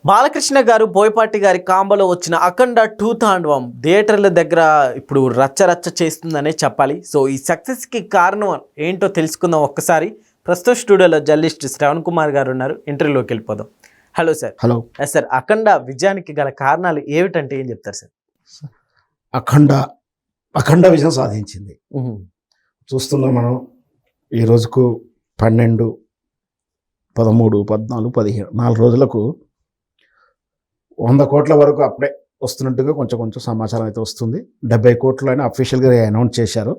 బాలకృష్ణ గారు బోయపాటి గారి కాంబోలో వచ్చిన అఖండ 2 తాండవం థియేటర్ల దగ్గర ఇప్పుడు రచ్చ చేస్తుందనే చెప్పాలి. సో ఈ సక్సెస్కి కారణం ఏంటో తెలుసుకుందాం ఒక్కసారి. ప్రస్తుత స్టూడియోలో జర్నలిస్ట్ శ్రవణ్ కుమార్ గారు ఉన్నారు. ఇంటర్వ్యూలోకి వెళ్ళిపోదాం. Hello sir. హలో సార్, అఖండ విజయానికి గల కారణాలు ఏమిటంటే ఏం చెప్తారు సార్? అఖండ విజయం సాధించింది. చూస్తున్నాం మనం ఈ రోజుకు 12, 13, 14, 15 4 రోజులకు 100 కోట్ల వరకు అప్పుడే వస్తున్నట్టుగా కొంచెం సమాచారం అయితే వస్తుంది. 70 కోట్లు అని అఫీషియల్గా అనౌన్స్ చేశారు.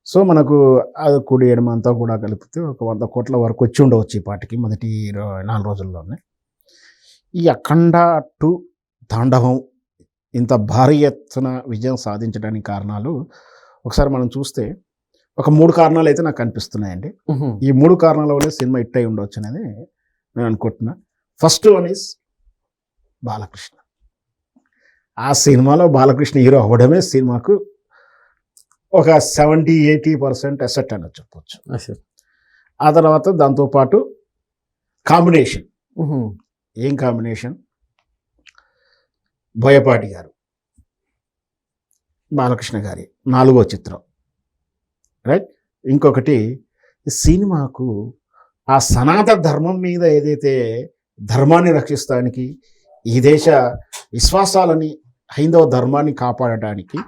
సో మనకు అది కూడి ఎడమ అంతా కూడా కలిపితే ఒక 100 కోట్ల వరకు వచ్చి ఉండవచ్చు ఈ పాటికి మొదటి 4 రోజుల్లోనే. ఈ అఖండ 2 తాండవం ఇంత భారీ ఎత్తున విజయం సాధించడానికి కారణాలు ఒకసారి మనం చూస్తే ఒక 3 కారణాలు అయితే నాకు కనిపిస్తున్నాయండి. ఈ 3 కారణాల వల్ల సినిమా హిట్ అయి ఉండవచ్చు అనేది నేను అనుకుంటున్నా. First one is Balakrishna. ఆ సినిమాలో బాలకృష్ణ హీరో అవ్వడమే సినిమాకు ఒక 70-80% అసెట్ అని చెప్పవచ్చు. ఆ తర్వాత దాంతోపాటు కాంబినేషన్. ఏం కాంబినేషన్? బోయపాటి గారు, బాలకృష్ణ గారి 4వ చిత్రం, రైట్. ఇంకొకటి సినిమాకు ఆ సనాతన ధర్మం మీద ఏదైతే ధర్మాన్ని రక్షిస్తానికి, ఈ దేశ విశ్వాసాలని, హైందవ ధర్మాన్ని కాపాడటానికి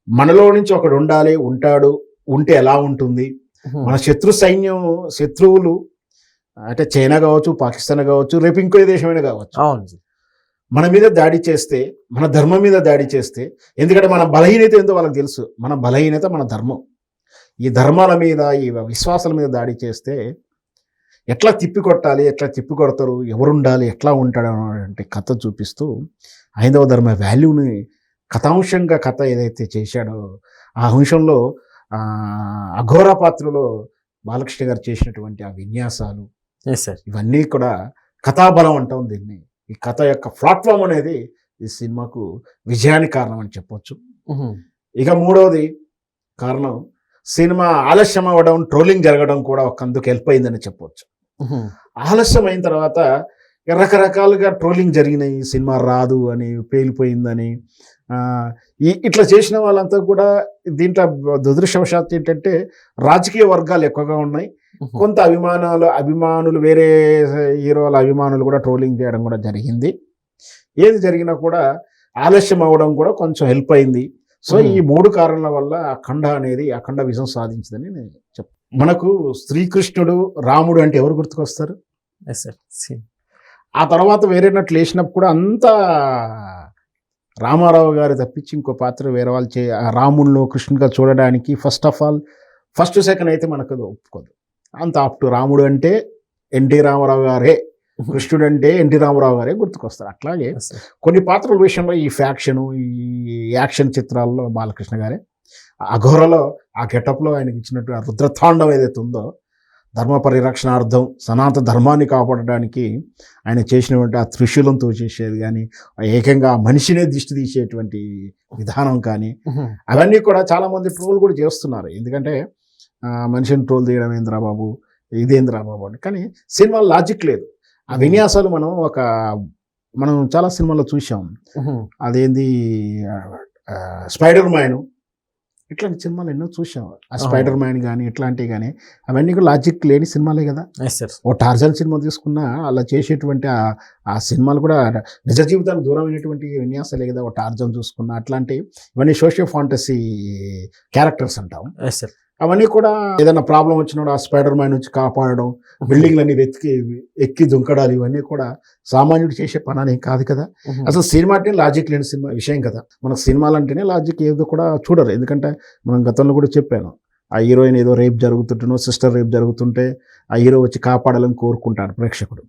మనలో నుంచి ఒకడు ఉంటాడు, ఉంటే ఎలా ఉంటుంది, మన శత్రువులు అంటే చైనా కావచ్చు, పాకిస్తాన్ కావచ్చు, రేపు ఇంకో దేశమైనా కావచ్చు, మన మీద దాడి చేస్తే, మన ధర్మం మీద దాడి చేస్తే, ఎందుకంటే మన బలహీనత ఏందో వాళ్ళకి తెలుసు. మన బలహీనత మన ధర్మం. ఈ ధర్మాల మీద, ఈ విశ్వాసాల మీద దాడి చేస్తే ఎట్లా తిప్పికొట్టాలి, ఎట్లా తిప్పికొడతారు, ఎవరుండాలి, ఎట్లా ఉంటాడు అంటే కథ చూపిస్తూ హైందవ ధర్మ వాల్యూని కథాంశంగా కథ ఏదైతే చేశాడో ఆ అంశంలో అఘోర పాత్రలో బాలకృష్ణ గారు చేసినటువంటి ఆ విన్యాసాలు, ఇవన్నీ కూడా కథాబలం అంటాం దీన్ని. ఈ కథ యొక్క ప్లాట్ఫామ్ అనేది ఈ సినిమాకు విజయానికి కారణం అని చెప్పొచ్చు. ఇక 3వది కారణం, సినిమా ఆలస్యం అవ్వడం, ట్రోలింగ్ జరగడం కూడా ఒకందుకు హెల్ప్ అయిందని చెప్పొచ్చు. ఆలస్యం అయిన తర్వాత రకరకాలుగా ట్రోలింగ్ జరిగినాయి, సినిమా రాదు అని, పేలిపోయిందని, ఇట్లా చేసిన వాళ్ళంతా కూడా దీంట్లో దురదృష్టవశాత్తు ఏంటంటే రాజకీయ వర్గాలు ఎక్కువగా ఉన్నాయి. కొంత అభిమానులు వేరే హీరోల అభిమానులు కూడా ట్రోలింగ్ చేయడం కూడా జరిగింది. ఏది జరిగినా కూడా ఆలస్యం అవ్వడం కూడా కొంచెం హెల్ప్ అయింది. సో ఈ 3 కారణాల వల్ల అఖండ విజయం సాధించిందని నేను చెప్తాను. మనకు శ్రీకృష్ణుడు, రాముడు అంటే ఎవరు గుర్తుకొస్తారు? ఆ తర్వాత వేరే నట్లు వేసినప్పుడు కూడా అంతా రామారావు గారు తప్పించి ఇంకో పాత్ర వేరే వాళ్ళు రాముల్లో కృష్ణుడిగా చూడడానికి ఫస్ట్ సెకండ్ అయితే మనకు అది ఒప్పుకోదు. అంత అప్పుడు రాముడు అంటే ఎన్టీ రామారావు గారే, కృష్ణుడు అంటే ఎన్టీ రామారావు గారే గుర్తుకొస్తారు. అట్లాగే కొన్ని పాత్రల విషయంలో ఈ యాక్షన్ చిత్రాల్లో బాలకృష్ణ గారే, అఘోరలో ఆ గెటప్లో ఆయనకి ఇచ్చినట్టు ఆ రుద్రతాండం ఏదైతే ఉందో, ధర్మ పరిరక్షణార్థం, సనాతన ధర్మాన్ని కాపాడడానికి ఆయన చేసినటువంటి ఆ త్రిశూలంతో చేసేది కానీ, ఏకంగా మనిషినే దిష్టి తీసేటువంటి విధానం కానీ, అవన్నీ కూడా చాలామంది ట్రోల్ కూడా చేస్తున్నారు. ఎందుకంటే మనిషిని ట్రోల్ చేయడం ఏంద్రా బాబు, ఇదేంద్రా బాబు అని. కానీ సినిమాలో లాజిక్ లేదు. ఆ విన్యాసాలు మనం చాలా సినిమాల్లో చూసాం. అదేంది స్పైడర్ మ్యాన్, ఇట్లాంటి సినిమాలు ఎన్నో చూసాం. ఆ స్పైడర్ మ్యాన్ కానీ ఇట్లాంటివి కానీ అవన్నీ కూడా లాజిక్ లేని సినిమాలే కదా. ఓ టార్జన్ సినిమా తీసుకున్నా అలా చేసేటువంటి ఆ సినిమాలు కూడా నిజ జీవితానికి దూరమైనటువంటి విన్యాసాలే కదా. ఓ టార్జన్ చూసుకున్నా అట్లాంటి ఇవన్నీ సోషియో ఫాంటసీ క్యారెక్టర్స్ అంటాం. అవన్నీ కూడా ఏదైనా ప్రాబ్లం వచ్చినప్పుడు ఆ స్పైడర్ మ్యాన్ నుంచి కాపాడడం, బిల్డింగ్లన్నీ ఎక్కి దుంకడాలు, ఇవన్నీ కూడా సామాన్యుడు చేసే పని అనేది కాదు కదా. అసలు సినిమా అంటే లాజిక్ లేని విషయం కదా. మనకు సినిమాలు అంటేనే లాజిక్ ఏదో కూడా చూడరు. ఎందుకంటే మనం గతంలో కూడా చెప్పాను, ఆ హీరోయిన్ ఏదో రేప్ జరుగుతుంటేనో, సిస్టర్ రేప్ జరుగుతుంటే ఆ హీరో వచ్చి కాపాడాలని కోరుకుంటాడు ప్రేక్షకుడు.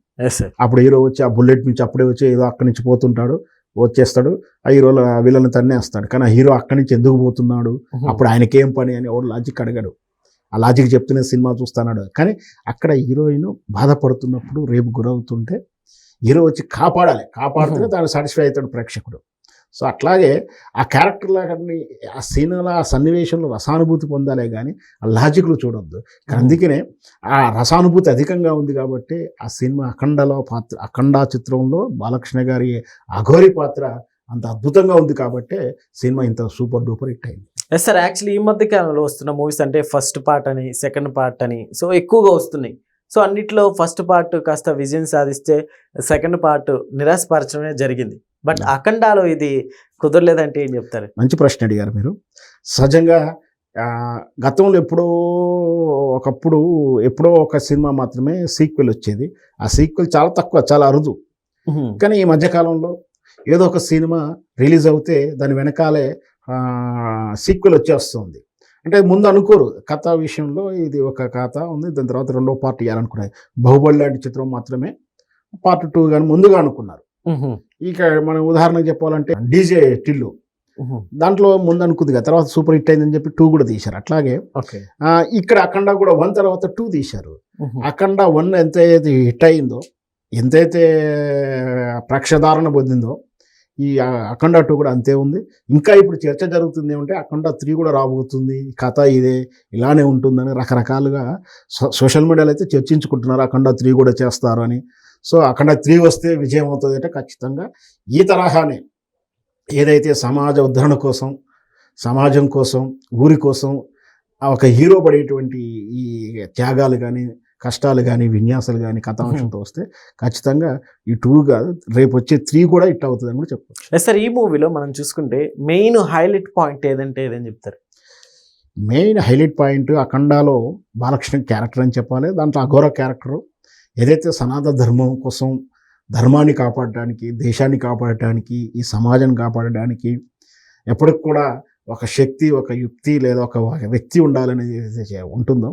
అప్పుడు హీరో వచ్చి ఆ బుల్లెట్ నుంచి అప్పుడే వచ్చి ఏదో అక్కడి నుంచి పోతుంటాడు, వచ్చేస్తాడు, ఆ హీరోల వీళ్ళని తన్నేస్తాడు. కానీ ఆ హీరో అక్కడి నుంచి ఎందుకు పోతున్నాడు, అప్పుడు ఆయనకేం పని అని ఎవరు లాజిక్ అడగడు. ఆ లాజిక్ చెప్తూనే సినిమా చూస్తున్నాడు. కానీ అక్కడ హీరోయిన్ బాధపడుతున్నప్పుడు, రేపు గురవుతుంటే హీరో వచ్చి కాపాడితేనే దాన్ని సాటిస్ఫై అవుతాడు ప్రేక్షకుడు. సో అట్లాగే ఆ క్యారెక్టర్లని ఆ సీన్ల ఆ సన్నివేశంలో రసానుభూతి పొందాలే కానీ ఆ లాజిక్లు చూడొద్దు. అందుకనే ఆ రసానుభూతి అధికంగా ఉంది కాబట్టి ఆ సినిమా అఖండ చిత్రంలో బాలకృష్ణ గారి అఘోరి పాత్ర అంత అద్భుతంగా ఉంది కాబట్టే సినిమా ఇంత సూపర్ డూపర్ హిట్ అయింది. ఎస్ సార్, యాక్చువల్లీ ఈ మధ్య కాలంలో వస్తున్న మూవీస్ అంటే ఫస్ట్ పార్ట్ అని, సెకండ్ పార్ట్ అని, సో ఎక్కువగా వస్తున్నాయి. సో అన్నిట్లో ఫస్ట్ పార్ట్ కాస్త విజయం సాధిస్తే సెకండ్ పార్ట్ నిరాశపరచడమే జరిగింది. బట్ అఖండాలో ఇది కుదరలేదంటే ఏం చెప్తారు? మంచి ప్రశ్న అడిగారు మీరు. సహజంగా గతంలో ఎప్పుడో ఒక సినిమా మాత్రమే సీక్వెల్ వచ్చేది. ఆ సీక్వెల్ చాలా తక్కువ, చాలా అరుదు. కానీ ఈ మధ్యకాలంలో ఏదో ఒక సినిమా రిలీజ్ అవుతే దాని వెనకాలే సీక్వెల్ వచ్చేస్తుంది. అంటే ముందు అనుకోరు కథ విషయంలో, ఇది ఒక కథ ఉంది, దాని తర్వాత రెండో పార్ట్ ఇవ్వాలనుకున్నారు. బాహుబలి లాంటి చిత్రం మాత్రమే పార్ట్ 2 కానీ ముందుగా అనుకున్నారు. ఇక మనం ఉదాహరణకు చెప్పాలంటే డీజే టిల్లు, దాంట్లో ముందు అనుకుంది కదా, తర్వాత సూపర్ హిట్ అయిందని చెప్పి 2 కూడా తీశారు. అట్లాగే ఇక్కడ అఖండ కూడా 1 తర్వాత 2 తీశారు. అఖండ 1 ఎంతైతే హిట్ అయిందో, ఎంతైతే ప్రేక్షధారణ పొందిందో, ఈ అఖండ 2 కూడా అంతే ఉంది. ఇంకా ఇప్పుడు చర్చ జరుగుతుంది ఏమంటే అఖండ 3 కూడా రాబోతుంది, కథ ఇదే ఇలానే ఉంటుందని రకరకాలుగా సోషల్ మీడియాలో అయితే చర్చించుకుంటున్నారు. అఖండ 3 కూడా చేస్తారు అని. సో అఖండ 3 వస్తే విజయం అవుతుంది అంటే ఖచ్చితంగా ఈ తరహానే ఏదైతే సమాజ ఉద్ధరణ కోసం, సమాజం కోసం, ఊరి కోసం ఒక హీరో పడేటువంటి ఈ త్యాగాలు కానీ, కష్టాలు కానీ, విన్యాసాలు కానీ కథాంశంతో వస్తే ఖచ్చితంగా ఈ 2 కాదు, రేపు వచ్చే 3 కూడా హిట్ అవుతుంది అని కూడా చెప్పచ్చు. సార్, ఈ మూవీలో మనం చూసుకుంటే మెయిన్ హైలైట్ పాయింట్ ఏదంటే ఏదని చెప్తారు? మెయిన్ హైలైట్ పాయింట్ అఖండాలో బాలకృష్ణ క్యారెక్టర్ అని చెప్పాలి. దాంట్లో అఘోర క్యారెక్టరు ఏదైతే సనాతన ధర్మం కోసం, ధర్మాన్ని కాపాడడానికి, దేశాన్ని కాపాడటానికి, ఈ సమాజాన్ని కాపాడడానికి ఎప్పటికి కూడా ఒక శక్తి, ఒక యుక్తి లేదా ఒక వ్యక్తి ఉండాలనేది ఏదైతే ఉంటుందో,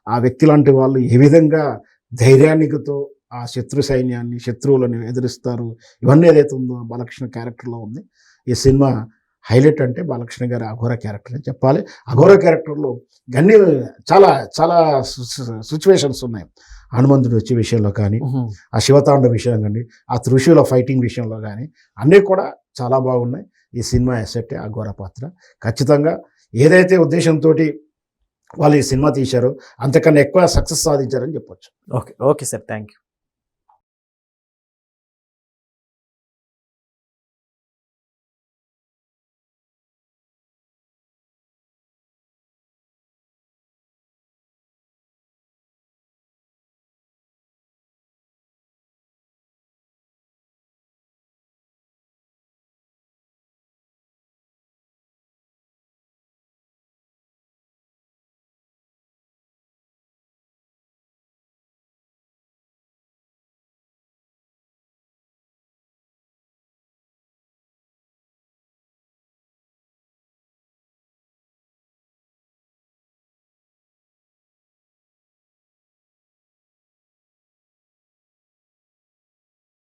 ఆ వ్యక్తి లాంటి వాళ్ళు ఏ విధంగా ధైర్యానికితో ఆ శత్రువులను ఎదిరిస్తారు, ఇవన్నీ ఏదైతే ఉందో బాలకృష్ణ క్యారెక్టర్లో ఉంది. ఈ సినిమా హైలైట్ అంటే బాలకృష్ణ గారి అఘోర క్యారెక్టర్ అని చెప్పాలి. అఘోర క్యారెక్టర్లో అన్ని చాలా చాలా సిచ్యువేషన్స్ ఉన్నాయి. హనుమంతుడు వచ్చే విషయంలో కానీ, ఆ శివతాండ విషయం కానీ, ఆ త్రిశూల ఫైటింగ్ విషయంలో కానీ అన్నీ కూడా చాలా బాగున్నాయి. ఈ సినిమా ఎసెట్టే అఘోర పాత్ర. ఖచ్చితంగా ఏదైతే ఉద్దేశంతో వాళ్ళు ఈ సినిమా తీశారో అంతకన్నా ఎక్కువ సక్సెస్ సాధించారని చెప్పొచ్చు. Okay sir, thank you.